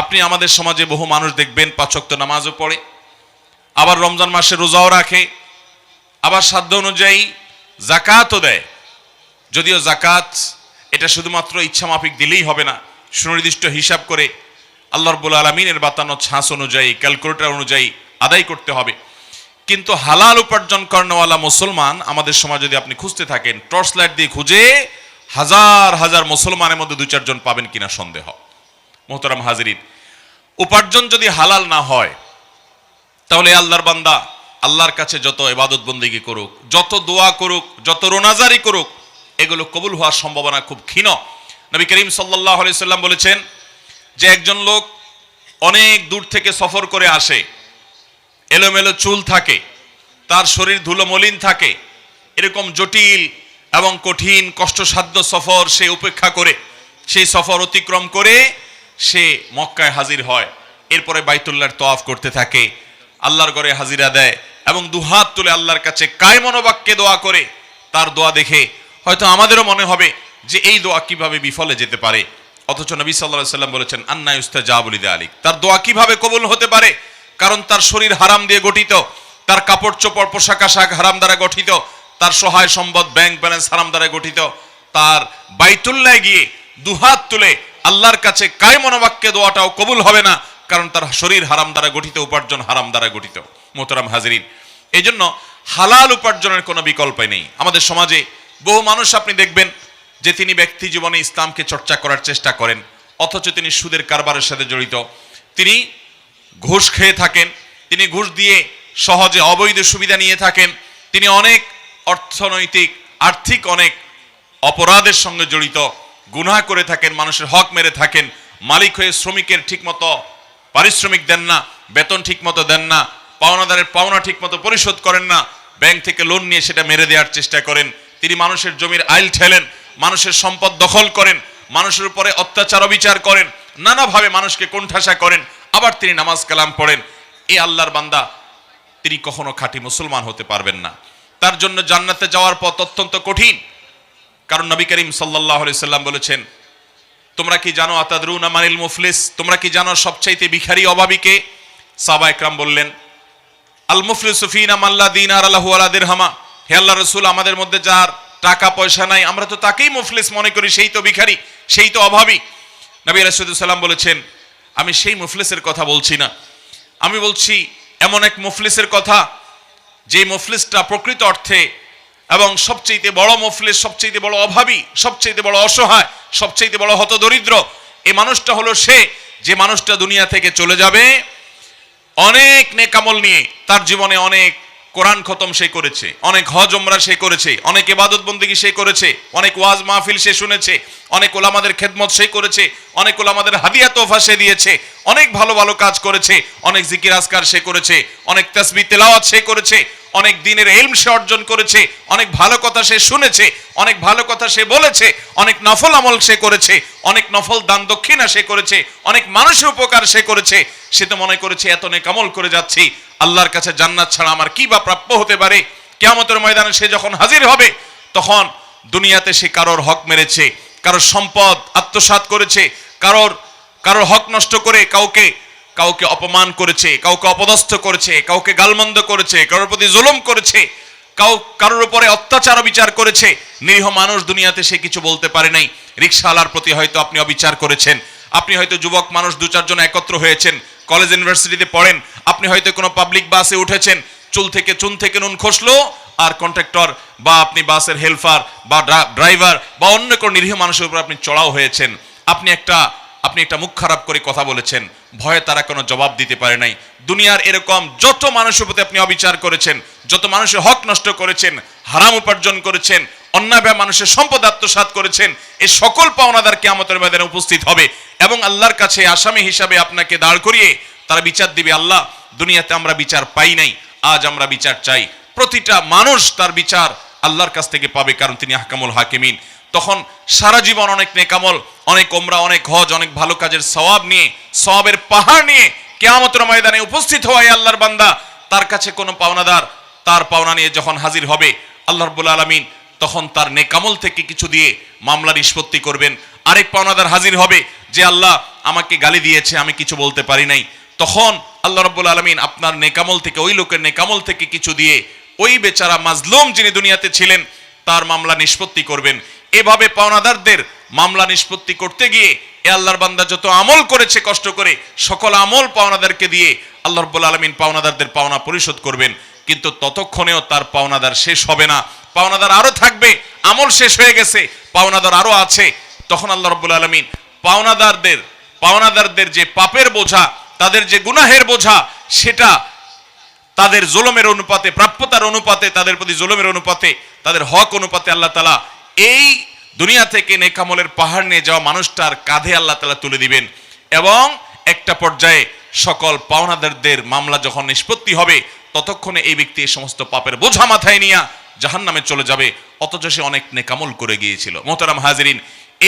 আপনি আমাদের সমাজে বহু মানুষ দেখবেন 5 ওয়াক্ত নামাজও পড়ে, আবার রমজান মাসে রোজাও রাখে, আবার সাধ্য অনুযায়ী যাকাতও দেয়। যদিও যাকাত এটা শুধুমাত্র ইচ্ছা মাফিক দিলেই হবে না, সুনির্দিষ্ট হিসাব করে আল্লাহ রাব্বুল আলামিনের বাতানো ছাঁচ অনুযায়ী, ক্যালকুলেটর অনুযায়ী আদায় করতে হবে। কিন্তু হালাল উপার্জন করেনওয়ালা মুসলমান আমাদের সমাজ যদি আপনি খুঁজতে থাকেন, টর্চ লাইট দিয়ে খুঁজে হাজার হাজার মুসলমানের মধ্যে 2-4 জন পাবেন কিনা সন্দেহ। মোহতারাম হাজিরিন, উপার্জন যদি হালাল না হয় তাহলে আল্লাহর বান্দা আল্লাহর কাছে যত ইবাদত বন্দেগী করুক, যত দোয়া করুক, যত রোনাজারি করুক, এগুলো কবুল হওয়ার সম্ভাবনা খুব ক্ষীণ। নবী করিম সাল্লাল্লাহু আলাইহি সাল্লাম বলেছেন যে একজন লোক অনেক দূর থেকে সফর করে আসে, এলোমেলো চুল থাকে, তার শরীর ধুলো মলিন থাকে, এরকম জটিল এবং কঠিন কষ্টসাধ্য সফর সে উপেক্ষা করে, সেই সফর অতিক্রম করে সে মক্কায় হাজির হয়। এরপরে বাইতুল্লাহর তওয়াফ করতে থাকে, আল্লাহর ঘরে হাজিরা দেয় এবং দুহাত তুলে আল্লাহর কাছে কায় মনোবাক্যে দোয়া করে। তার দোয়া দেখে হয়তো আমাদেরও মনে হবে যে এই দোয়া কিভাবে বিফলে যেতে পারে, অথচ নবী সাল্লাল্লাহু আলাইহি সাল্লাম বলেছেন আন্না ইউস্তাজাবু লিযালিক, তার দোয়া কিভাবে কবুল হতে পারে? কারণ তার শরীর হারাম দিয়ে গঠিত, তার কাপড় চোপড় পোশাক আশাক হারাম দ্বারা গঠিত, তার সহায় সম্পদ ব্যাংক ব্যালেন্স হারাম দ্বারা গঠিত। তার বাইতুল্লাহে গিয়ে দুহাত তুলে আল্লাহর কাছে কায় মনোবাক্যে দোয়াটাও কবুল হবে না, কারণ তার শরীর হারাম দ্বারা গঠিত, উপার্জন হারাম দ্বারা গঠিত। মোহতারাম হাজিরিন, এই জন্য হালাল উপার্জনের কোনো বিকল্প নেই। আমাদের সমাজে বহু মানুষ আপনি দেখবেন যে তিনি ব্যক্তি জীবনে ইসলামকে চর্চা করার চেষ্টা করেন, অথচ তিনি সুদের কারবারের সাথে জড়িত, তিনি ঘুষ খেয়ে থাকেন, তিনি ঘুষ দিয়ে সহজে অবৈধ সুবিধা নিয়ে থাকেন, তিনি অনেক অর্থনৈতিক আর্থিক অনেক অপরাধের সঙ্গে জড়িত, গুনাহ করে থাকেন, মানুষের হক মেরে থাকেন, মালিক হয়ে শ্রমিকের ঠিকমতো পারিশ্রমিক দেন না, বেতন ঠিকমতো দেন না, পাওনাদারের পাওনা ঠিকমতো পরিশোধ করেন না, ব্যাংক থেকে লোন নিয়ে সেটা মেরে দেওয়ার চেষ্টা করেন, তিনি মানুষের জমির আইল ঠেলেন, মানুষের সম্পদ দখল করেন, মানুষের উপরে অত্যাচার অবিচার করেন, নানাভাবে মানুষকে কোণঠাসা করেন, আবার তিনি নামাজ কালাম পড়েন। এই আল্লাহর বান্দা তিনি কখনো খাঁটি মুসলমান হতে পারবেন না। তার জন্য জান্নাতে যাওয়ার পথ অত্যন্ত কঠিন। কারণ নবী করিম সাল্লাল্লাহু আলাইহি সাল্লাম বলেছেন, তোমরা কি জানো আতাদরুনা মানিল মুফলিস, তোমরা কি জানো সবচাইতে ভিখারি অভাবী কে? সাহাবা একরাম বললেন, আল মুফলিসু ফিনা মান লা দিনার লাহু ওয়ালা দিরহামা, হে আল্লাহর রাসূল, আমাদের মধ্যে যার টাকা পয়সা নাই আমরা তো তাকেই মুফলিস মনে করি, সেই তো ভিখারি, সেই তো অভাবী। নবী রাসূলুল্লাহ সাল্লাল্লাহু আলাইহি ওয়াসাল্লাম বলেছেন, আমি সেই মুফলিসের কথা বলছি না, আমি বলছি এমন এক মুফলিসের কথা যে মুফলিসটা প্রকৃত অর্থে এবং সবচেয়ে বড় মুফলিস, সবচেয়ে বড় অভাবী, সবচেয়ে বড় অসহায়, সবচেয়ে বড় হতদরিদ্র, এই মানুষটা হলো সে যে মানুষটা দুনিয়া থেকে চলে যাবে অনেক নেক আমল নিয়ে। তার জীবনে অনেক কোরআন খতম সে করেছে, অনেক হজ ওমরা সে করেছে, অনেক ইবাদত বন্দেগী সে করেছে, অনেক ওয়াজ মাহফিল সে শুনেছে, অনেক ওলামাদের খেদমত সে করেছে, অনেক ওলামাদের হাদিয়া তোফা সে দিয়েছে, অনেক ভালো ভালো কাজ করেছে, অনেক জিকির আজকার সে করেছে, অনেক তাসবিহ তেলাওয়াত সে করেছে, অনেক দিনের ইলম সে অর্জন করেছে, অনেক ভালো কথা সে শুনেছে, অনেক ভালো কথা সে বলেছে, অনেক নফল আমল সে করেছে, অনেক নফল দান দক্ষিণা সে করেছে, অনেক মানুষের উপকার সে করেছে। সে তো মনে করেছে এত নেক আমল করে যাচ্ছি, আল্লাহর কাছে জান্নাত ছাড়া আমার কি বা প্রাপ্য হতে পারে। কিয়ামতের ময়দানে সে যখন হাজির হবে তখন দুনিয়াতে সে কারোর হক মেরেছে, কারোর সম্পদ আত্মসাৎ করেছে, কারোর হক নষ্ট করে কাউকে অপমান করেছে, কাউকে অপদস্থ করেছে, কাউকে গালমন্দ করেছে, কারোর প্রতি জুলুম করেছে, কারোর উপরে অত্যাচার অবিচার করেছে। নিরীহ মানুষ দুনিয়াতে সে কিছু বলতে পারে নাই। রিকশাওয়ালার প্রতি হয়তো আপনি অবিচার করেছেন, আপনি হয়তো যুবক মানুষ 2-4 জন একত্র হয়েছেন, কলেজ ইউনিভার্সিটিতে পড়েন, আপনি হয়তো কোনো পাবলিক বাসে উঠেছেন, চুন থেকে নুন খসলো, আর কন্ট্রাক্টর বা আপনি বাসের হেল্পার বা ড্রাইভার বা অন্য কোনো নিরীহ মানুষের উপর আপনি চড়াও হয়েছেন, আপনি একটা মুখ খারাপ করে কথা বলেছেন, ভয়ে তারা কোনো জবাব দিতে পারে নাই। দুনিয়ার এরকম যত মানুষের প্রতি আপনি অবিচার করেছেন, যত মানুষের হক নষ্ট করেছেন, হারাম উপার্জন করেছেন, অন্যায়ভাবে মানুষের সম্পদ আত্মসাৎ করেছেন, এই সকল পাওনাদার কিয়ামতের ময়দানে উপস্থিত হবে এবং আল্লাহর কাছে আসামি হিসাবে আপনাকে দাঁড় করিয়ে তারা বিচার দিবে, আল্লাহ দুনিয়াতে আমরা বিচার পাই নাই, আজ আমরা বিচার চাই। প্রতিটা মানুষ তার বিচার আল্লাহর কাছ থেকে পাবে, কারণ তিনি আহকামুল হাকিমিন। তখন সারা জীবন অনেক নেকামল, অনেক ওমরা, অনেক হজ, অনেক ভালো কাজের সওয়াব নিয়ে, সওয়াবের পাহাড় নিয়ে কিয়ামতের ময়দানে উপস্থিত হওয়ায় আল্লাহর বান্দা তার কাছে কোনো পাওনাদার তার পাওনা নিয়ে যখন হাজির হবে, আল্লাহ রাব্বুল আলামিন তখন তার নেকামল থেকে কিছু দিয়ে মামলা নিষ্পত্তি করবেন। আরেক পাওনাদার হাজির হবে যে আল্লাহ আমাকে গালি দিয়েছে, আমি কিছু বলতে পারি নাই। তখন আল্লাহ রাব্বুল আলামিন আপনার নেকামল থেকে, ওই লোকের নেকামল থেকে কিছু দিয়ে ওই বেচারা মাজলুম যিনি দুনিয়াতে ছিলেন তার মামলা নিষ্পত্তি করবেন। এভাবে পাওনাদারদের মামলা নিষ্পত্তি করতে গিয়ে এ আল্লাহর বান্দা যত আমল করেছে কষ্ট করে, সকল আমল পাওনাদারকে দিয়ে আল্লাহ রাব্বুল আলামিন পাওনাদারদের পাওনা পরিশোধ করবেন। কিন্তু ততক্ষণেও তার পাওনাদার শেষ হবে না, পাওনাদার আরো থাকবে। আমল শেষ হয়ে গেছে, পাওনাদার আরো আছে। তখন আল্লাহ রাব্বুল আলামিন পাওনাদারদের যে পাপের বোঝা, তাদের যে গুনাহের বোঝা, সেটা তাদের জুলুমের অনুপাতে, প্রাপ্যতার অনুপাতে, তাদের প্রতি জুলুমের অনুপাতে, তাদের হক অনুপাতে আল্লাহ তাআলা এই দুনিয়া থেকে নেকামলের পাহাড় নিয়ে যাওয়া মানুষটার কাঁধে আল্লাহ তাআলা তুলে দিবেন। এবং একটা পর্যায়ে সকল পাওনাদারদের মামলা যখন নিষ্পত্তি হবে, ততক্ষণে এই ব্যক্তি এই সমস্ত পাপের বোঝা মাথায় নিয়ে জাহান্নামে চলে যাবে, অথচ সে অনেক নেকামল করে গিয়েছিল। মোহতারাম হাজিরিন,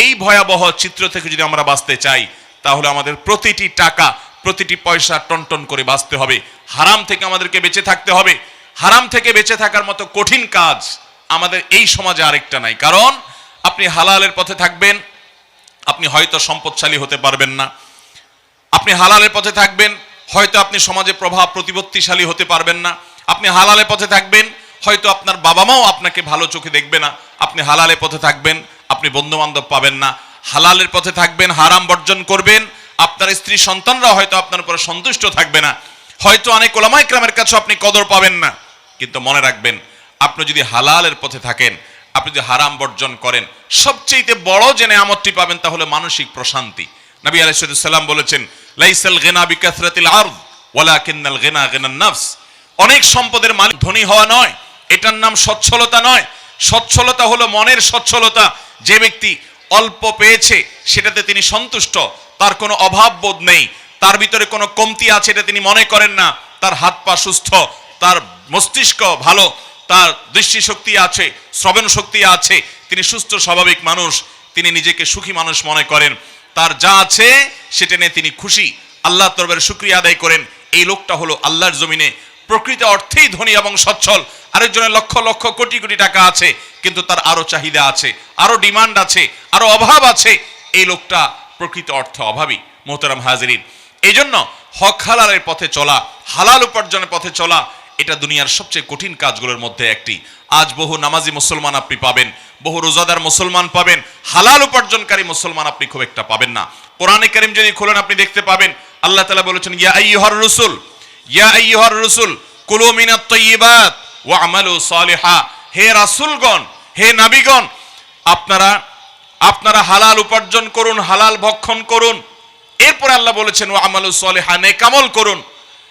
এই ভয়াবহ চিত্র থেকে যদি আমরা বাঁচতে চাই, তাহলে আমাদের প্রতিটি টাকা, প্রতিটি পয়সা টনটন করে বাঁচতে হবে। হারাম থেকে আমাদেরকে বেঁচে থাকতে হবে। হারাম থেকে বেঁচে থাকার মতো কঠিন কাজ আমাদের এই সমাজে আরেকটা নাই। কারণ আপনি হালালের পথে থাকবেন, আপনি হয়তো সম্পদশালী হতে পারবেন না। আপনি হালালের পথে থাকবেন, হয়তো আপনি সমাজে প্রভাব প্রতিপত্তিশালী হতে পারবেন না। আপনি হালালের পথে থাকবেন, হয়তো আপনার বাবা মাও আপনাকে ভালো চোখে দেখবে না। আপনি হালালের পথে থাকবেন, আপনি বন্ধু বান্ধব পাবেন না। হালালের পথে থাকবেন, হারাম বর্জন করবেন, আপনার স্ত্রী সন্তানরা হয়তো আপনার উপরে সন্তুষ্ট থাকবে না। হয়তো অনেক ওলামা ইকরামের কাছে আপনি কদর পাবেন না। কিন্তু মনে রাখবেন, আপনি যদি হালালের পথে থাকেন, আপনি যদি হারাম বর্জন করেন, সবচেয়ে বড় যে নেয়ামতটি পাবেন তা হলো মানসিক প্রশান্তি। নবী আলাইহিস সালাম বলেছেন, লাইসাল গিনা বিকাসরাতিল আরদ ওয়ালাকিন্নাল গিনা গিনান নাফস। অনেক সম্পদের মালিক ধনী হওয়া নয়, এটার নাম সচ্ছলতা নয়। সচ্ছলতা হলো মনের সচ্ছলতা। যে ব্যক্তি অল্প পেয়েছে সেটাতে তিনি সন্তুষ্ট, তার কোনো অভাব বোধ নেই, তার ভিতরে কোনো কমতি আছে এটা তিনি মনে করেন না, তার হাত পা সুস্থ, তার মস্তিষ্ক ভালো, তার দৃষ্টিশক্তি আছে, শ্রবণ শক্তি আছে, তিনি সুস্থ স্বাভাবিক মানুষ, তিনি নিজেকে সুখী মানুষ মনে করেন, তার যা আছে সেটা নিয়ে তিনি খুশি, আল্লাহর দরবারে শুকরিয়া আদায় করেন। এই লোকটা হলো আল্লাহর জমিনে প্রকৃত অর্থেই ধনী এবং সচ্ছল। আরেকজনের লক্ষ লক্ষ কোটি কোটি টাকা আছে, কিন্তু তার আরো চাহিদা আছে, আরো ডিমান্ড আছে, আরো অভাব আছে। এই লোকটা প্রকৃত অর্থে অভাবী। মোহতারাম হাজিরিন, এই জন্য হক হালালের পথে চলা, হালাল উপার্জনের পথে চলা, এটা দুনিয়ার সবচেয়ে কঠিন কাজগুলোর মধ্যে একটি। আজ বহু নামাজি মুসলমান আপনি পাবেন, বহু রোজাদার মুসলমান পাবেন, হালাল উপার্জনকারী মুসলমান আপনি খুব একটা পাবেন না। কোরআনে কারীম যদি খোলেন আপনি দেখতে পাবেন আল্লাহ তাআলা বলেছেন, ইয়া আইয়ুহার রুসুল কুলু মিনাত তাইয়্যিবাত ওয়া আমালু সালিহা। হে রাসূলগণ, হে নবীগণ, আপনারা হালাল উপার্জন করুন, হালাল ভক্ষণ করুন। এরপরে আল্লাহ বলেছেন ওয়া আমালু সালিহা, নেকামল করুন।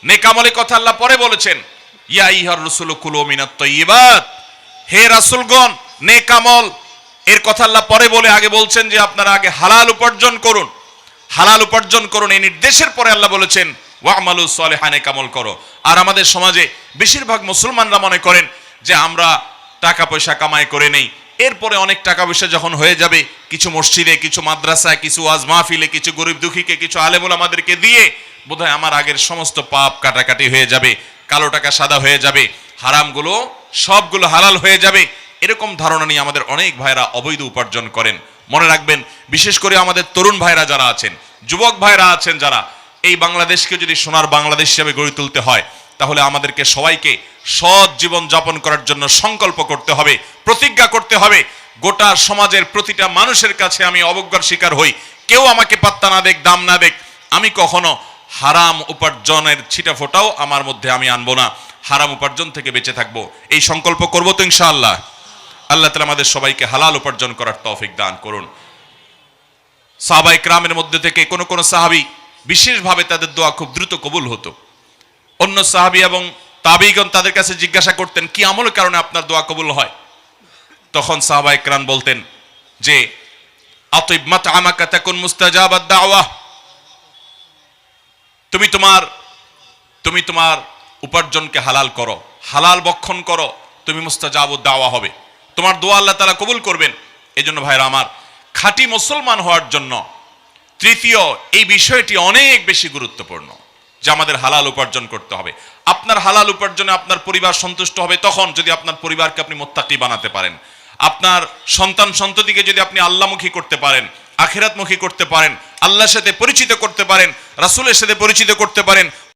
নেকামলের কথা আল্লাহ পরে বলেছেন, ইয়া আইয়ুহার রুসুল কুলু মিনাত তাইয়্যিবাত। হে রাসূলগণ, নেকামল এর কথা আল্লাহ পরে বলে আগে বলছেন যে আপনারা আগে হালাল উপার্জন করুন, হালাল উপার্জন করুন। এই নির্দেশের পরে আল্লাহ বলেছেন ওয়া আমালু সালিহা, নেকামল করো। আর আমাদের সমাজে বেশিরভাগ মুসলমানরা মনে করেন যে আমরা টাকা পয়সা কামাই করে নেই, এরপরে অনেক টাকা পয়সা যখন হয়ে যাবে কিছু মসজিদে, কিছু মাদ্রাসায়, কিছু ওয়াজ মাহফিলে, কিছু গরিব দুঃখীকে, কিছু আলেম ওলামাদেরকে দিয়ে বোধহয় আমার আগের সমস্ত পাপ কাটাকাটি হয়ে যাবে, কালো টাকা সাদা হয়ে যাবে, হারামগুলো সবগুলো হালাল হয়ে যাবে। এরকম ধারণা নিয়ে আমাদের অনেক ভাইরা অবৈধ উপার্জন করেন। মনে রাখবেন, বিশেষ করে আমাদের তরুণ ভাইরা যারা আছেন, যুবক ভাইরা আছেন যারা, এই বাংলাদেশকে যদি সোনার বাংলাদেশ হিসেবে গড়ে তুলতে হয়, তাহলে আমাদেরকে সবাইকে সৎ জীবন যাপন করার জন্য সংকল্প করতে হবে, প্রতিজ্ঞা করতে হবে। গোটা সমাজের প্রতিটা মানুষের কাছে আমি অবজ্ঞার শিকার হই, কেউ আমাকে পাত্তা না দেখ, দাম না দেখ, আমি কখনো হারাম উপার্জনের ছিটা ফোটাও আমার মধ্যে আমি আনবো না, হারাম উপার্জন থেকে বেঁচে থাকবো। এই সংকল্প করবো তো ইনশাআল্লাহ। আল্লাহ তাআলা আমাদের সবাইকে হালাল উপার্জন করার তৌফিক দান করুন। সাহাবায়ে কেরামের মধ্যে থেকে কোন সাহাবী বিশেষভাবে তাদের দোয়া খুব দ্রুত কবুল হতো। অন্য সাহাবী এবং তাবেঈগণ তাদের কাছে জিজ্ঞাসা করতেন, কি আমলের কারণে আপনার দোয়া কবুল হয়? তখন সাহাবায়ে কেরাম বলতেন যে আতিব মাতআমাকা তাকুন মুস্তাজাবাদ দাওয়া। তুমি তোমার উপার্জনকে হালাল করো, হালাল ভক্ষণ করো, তুমি মুস্তাজাবুদ দাওয়া হবে, তোমার দোয়া আল্লাহ তাআলা কবুল করবেন। এই জন্য ভাইরা আমার, খাঁটি মুসলমান হওয়ার জন্য তৃতীয় এই বিষয়টি অনেক বেশি গুরুত্বপূর্ণ যে আমাদের হালাল উপার্জন করতে হবে। আপনার হালাল উপার্জনে আপনার পরিবার সন্তুষ্ট হবে তখন যদি আপনার পরিবারকে আপনি মুত্তাকি বানাতে পারেন, আপনার সন্তান সন্ততিকে যদি আপনি আল্লাহমুখী করতে পারেন, আখিরাতমুখী করতে পারেন, আল্লাহর সাথে পরিচিত করতে পারেন, রাসূলের সাথে পরিচিত করতে পারেন,